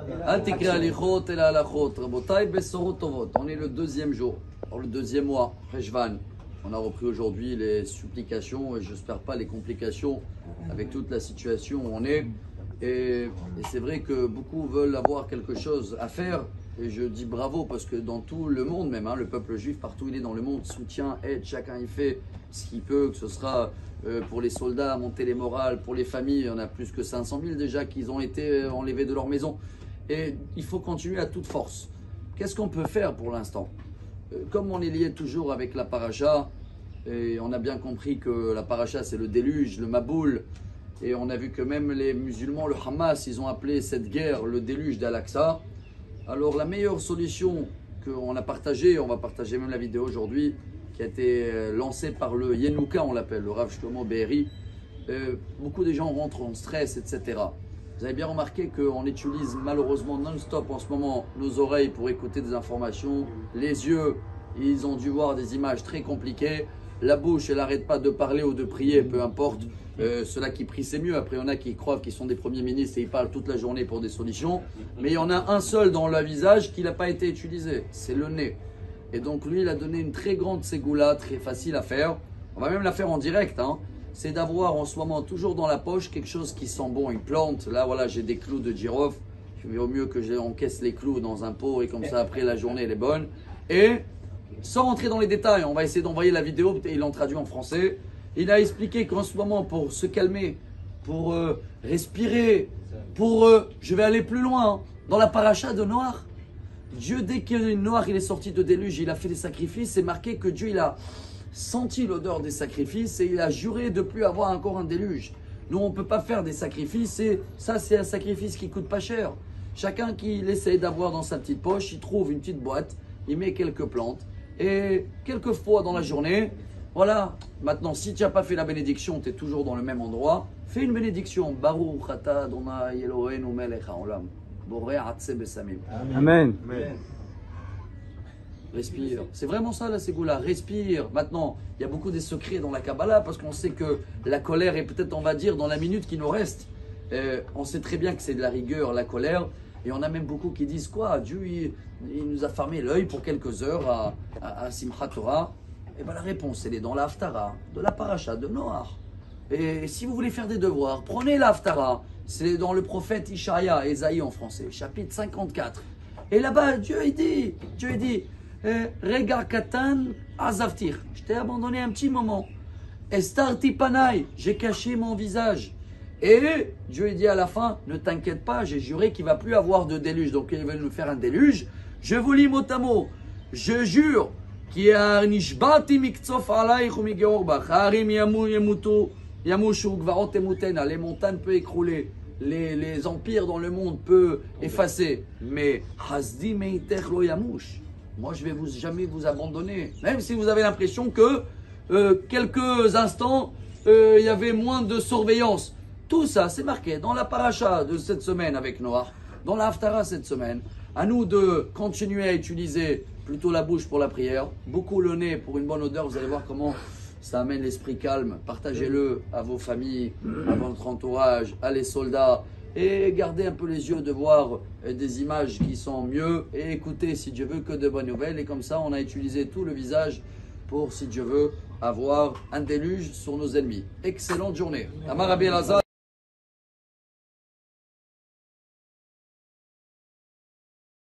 On est le deuxième jour, dans le deuxième mois, Rejvan. On a repris aujourd'hui les supplications et j'espère pas les complications avec toute la situation où on est. Et c'est vrai que beaucoup veulent avoir quelque chose à faire. Et je dis bravo parce que dans tout le monde même, le peuple juif, partout il est dans le monde, soutient, aide, chacun y fait ce qu'il peut, que ce sera pour les soldats, monter les morales, pour les familles, il y en a plus que 500 000 déjà qui ont été enlevés de leur maison. Et il faut continuer à toute force. Qu'est-ce qu'on peut faire pour l'instant? Comme on est lié toujours avec la paracha, et on a bien compris que la paracha c'est le déluge, le Maboul, et on a vu que même les musulmans, le Hamas, ils ont appelé cette guerre le déluge d'Al-Aqsa. Alors la meilleure solution qu'on a partagée, on va partager même la vidéo aujourd'hui, qui a été lancée par le Yenouka, on l'appelle, le Rav Shlomo Be'eri. Beaucoup de gens rentrent en stress, etc. Vous avez bien remarqué qu'on utilise malheureusement non-stop en ce moment nos oreilles pour écouter des informations. Les yeux, ils ont dû voir des images très compliquées. La bouche, elle n'arrête pas de parler ou de prier, peu importe. Ceux-là qui prient, c'est mieux. Après, il y en a qui croient qu'ils sont des premiers ministres et ils parlent toute la journée pour des solutions. Mais il y en a un seul dans le visage qui n'a pas été utilisé. C'est le nez. Et donc, lui, il a donné une très grande ségoula, très facile à faire. On va même la faire en direct, c'est d'avoir en ce moment toujours dans la poche quelque chose qui sent bon, une plante. Là, voilà, j'ai des clous de girofle. Il vaut mieux que j'encaisse les clous dans un pot et comme ça, après la journée, elle est bonne. Et sans rentrer dans les détails, on va essayer d'envoyer la vidéo. Il l'a traduit en français. Il a expliqué qu'en ce moment, pour se calmer, pour respirer, je vais aller plus loin, dans la paracha de Noach. Dieu, dès que Noach il est sorti de déluge, il a fait des sacrifices. C'est marqué que Dieu, il a senti l'odeur des sacrifices et il a juré de ne plus avoir encore un déluge. Nous, on ne peut pas faire des sacrifices et ça, c'est un sacrifice qui ne coûte pas cher. Chacun qui essaie d'avoir dans sa petite poche, il trouve une petite boîte, il met quelques plantes et quelques fois dans la journée, voilà. Maintenant, si tu n'as pas fait la bénédiction, tu es toujours dans le même endroit, fais une bénédiction. Baruch ata Adonai Eloheinu melech haolam. Borei atzeh besamim. Amen. Respire. C'est vraiment ça la ségoula. Respire. Maintenant, il y a beaucoup des secrets dans la Kabbalah parce qu'on sait que la colère est peut-être, on va dire, dans la minute qui nous reste. On sait très bien que c'est de la rigueur, la colère. Et on a même beaucoup qui disent quoi? Dieu, il nous a fermé l'œil pour quelques heures à Simchat Torah. Et bien la réponse, elle est dans la Haftara, de la paracha de Noach. Et si vous voulez faire des devoirs, prenez la Haftara. C'est dans le prophète Ishaïa, Ésaïe en français, chapitre 54. Et là-bas, Dieu il dit, Rega katan azavtir. Je t'ai abandonné un petit moment. Estarti panai, j'ai caché mon visage. Et Dieu dit à la fin, ne t'inquiète pas, j'ai juré qu'il ne va plus avoir de déluge. Donc il va nous faire un déluge. Je vous lis mot à mot. Je jure qui nishbati miktsof alaych umigeorbach. Harim yamushu gvarot emutena. Les montagnes peuvent écrouler. Les empires dans le monde peuvent effacer. Mais hasdi meitech lo yamush. Moi, je ne vais jamais vous abandonner. Même si vous avez l'impression que quelques instants, il y avait moins de surveillance. Tout ça, c'est marqué dans la paracha de cette semaine avec Noach, dans la Haftara cette semaine. À nous de continuer à utiliser plutôt la bouche pour la prière, beaucoup le nez pour une bonne odeur. Vous allez voir comment ça amène l'esprit calme. Partagez-le à vos familles, à votre entourage, à les soldats. Et gardez un peu les yeux de voir des images qui sont mieux. Et écoutez, si Dieu veut, que de bonnes nouvelles. Et comme ça, on a utilisé tout le visage pour, si Dieu veut, avoir un déluge sur nos ennemis. Excellente journée. Amar Rabbi Elazar.